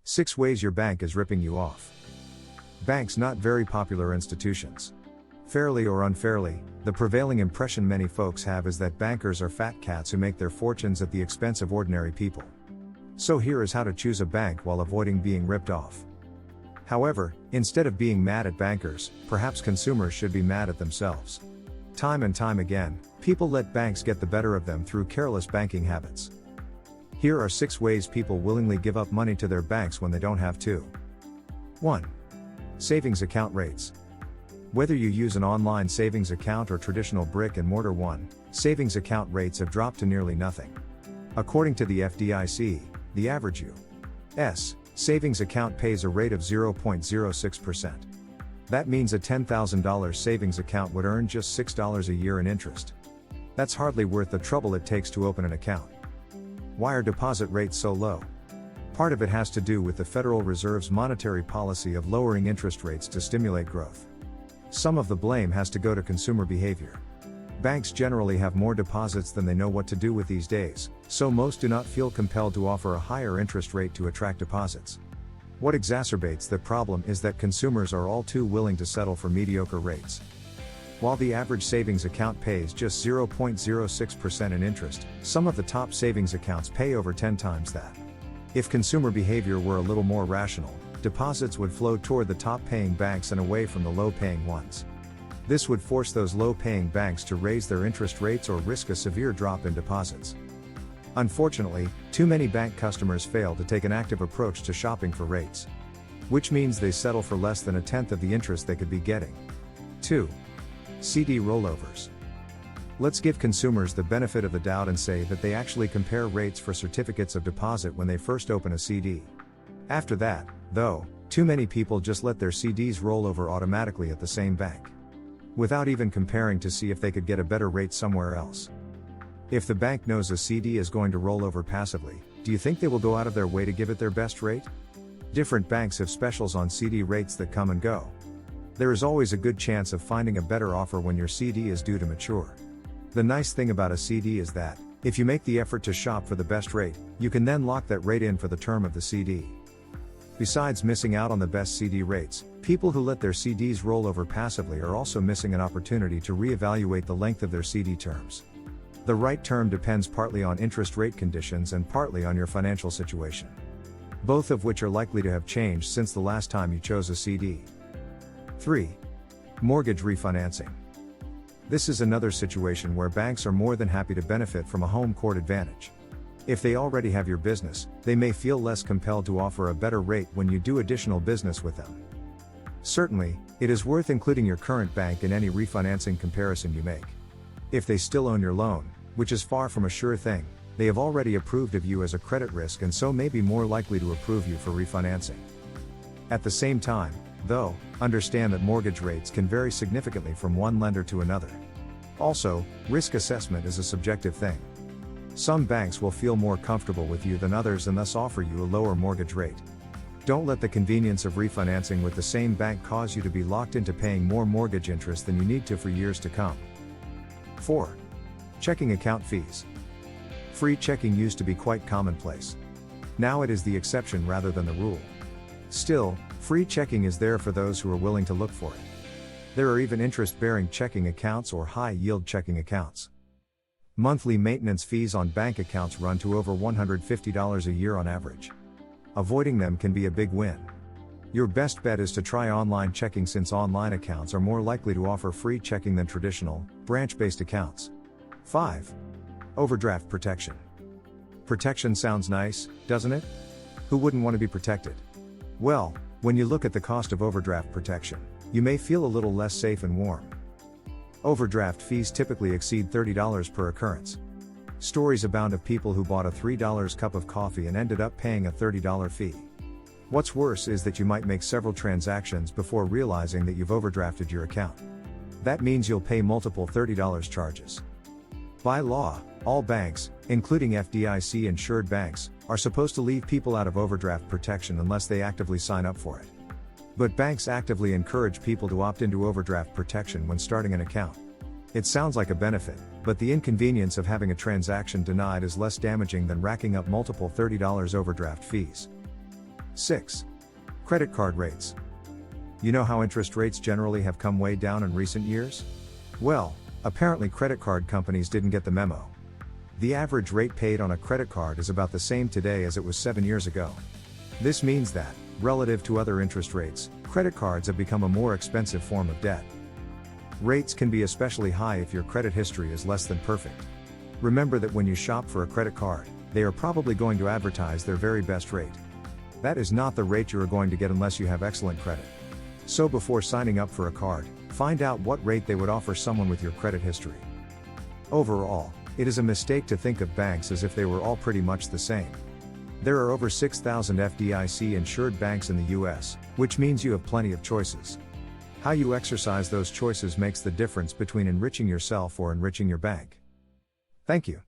6 ways your bank is ripping you off. Banks not very popular institutions. Fairly or unfairly, the prevailing impression many folks have is that bankers are fat cats who make their fortunes at the expense of ordinary people. So here is how to choose a bank while avoiding being ripped off. However, instead of being mad at bankers, perhaps consumers should be mad at themselves. Time and time again, people let banks get the better of them through careless banking habits. Here are 6 ways people willingly give up money to their banks when they don't have to. 1. Savings account rates. Whether you use an online savings account or traditional brick-and-mortar one, savings account rates have dropped to nearly nothing. According to the FDIC, the average U.S. savings account pays a rate of 0.06%. That means a $10,000 savings account would earn just $6 a year in interest. That's hardly worth the trouble it takes to open an account. Why are deposit rates so low? Part of it has to do with the Federal Reserve's monetary policy of lowering interest rates to stimulate growth. Some of the blame has to go to consumer behavior. Banks generally have more deposits than they know what to do with these days, so most do not feel compelled to offer a higher interest rate to attract deposits. What exacerbates the problem is that consumers are all too willing to settle for mediocre rates. While the average savings account pays just 0.06% in interest, some of the top savings accounts pay over 10 times that. If consumer behavior were a little more rational, deposits would flow toward the top-paying banks and away from the low-paying ones. This would force those low-paying banks to raise their interest rates or risk a severe drop in deposits. Unfortunately, too many bank customers fail to take an active approach to shopping for rates. Which means they settle for less than a tenth of the interest they could be getting. 2. CD rollovers. Let's give consumers the benefit of the doubt and say that they actually compare rates for certificates of deposit when they first open a CD. After that, though, too many people just let their CDs roll over automatically at the same bank, without even comparing to see if they could get a better rate somewhere else. If the bank knows a CD is going to roll over passively, do you think they will go out of their way to give it their best rate? Different banks have specials on CD rates that come and go. There is always a good chance of finding a better offer when your CD is due to mature. The nice thing about a CD is that, if you make the effort to shop for the best rate, you can then lock that rate in for the term of the CD. Besides missing out on the best CD rates, people who let their CDs roll over passively are also missing an opportunity to reevaluate the length of their CD terms. The right term depends partly on interest rate conditions and partly on your financial situation, both of which are likely to have changed since the last time you chose a CD. 3. Mortgage refinancing. This is another situation where banks are more than happy to benefit from a home court advantage. If they already have your business, they may feel less compelled to offer a better rate when you do additional business with them. Certainly, it is worth including your current bank in any refinancing comparison you make. If they still own your loan, which is far from a sure thing, they have already approved of you as a credit risk and so may be more likely to approve you for refinancing. At the same time, though, understand that mortgage rates can vary significantly from one lender to another. Also, risk assessment is a subjective thing. Some banks will feel more comfortable with you than others and thus offer you a lower mortgage rate. Don't let the convenience of refinancing with the same bank cause you to be locked into paying more mortgage interest than you need to for years to come. 4. Checking account fees. Free checking used to be quite commonplace. Now it is the exception rather than the rule. Still, free checking is there for those who are willing to look for it. There are even interest-bearing checking accounts or high-yield checking accounts. Monthly maintenance fees on bank accounts run to over $150 a year on average. Avoiding them can be a big win. Your best bet is to try online checking since online accounts are more likely to offer free checking than traditional, branch-based accounts. 5. Overdraft protection. Protection sounds nice, doesn't it? Who wouldn't want to be protected? Well, when you look at the cost of overdraft protection, you may feel a little less safe and warm. Overdraft fees typically exceed $30 per occurrence. Stories abound of people who bought a $3 cup of coffee and ended up paying a $30 fee. What's worse is that you might make several transactions before realizing that you've overdrafted your account. That means you'll pay multiple $30 charges. By law, all banks, including FDIC insured banks, are supposed to leave people out of overdraft protection unless they actively sign up for it. But banks actively encourage people to opt into overdraft protection when starting an account. It sounds like a benefit, but the inconvenience of having a transaction denied is less damaging than racking up multiple $30 overdraft fees. 6. Credit card rates. You know how interest rates generally have come way down in recent years? Well, apparently credit card companies didn't get the memo. The average rate paid on a credit card is about the same today as it was 7 years ago. This means that, relative to other interest rates, credit cards have become a more expensive form of debt. Rates can be especially high if your credit history is less than perfect. Remember that when you shop for a credit card, they are probably going to advertise their very best rate. That is not the rate you are going to get unless you have excellent credit. So before signing up for a card, find out what rate they would offer someone with your credit history. Overall, it is a mistake to think of banks as if they were all pretty much the same. There are over 6,000 FDIC-insured banks in the US, which means you have plenty of choices. How you exercise those choices makes the difference between enriching yourself or enriching your bank. Thank you.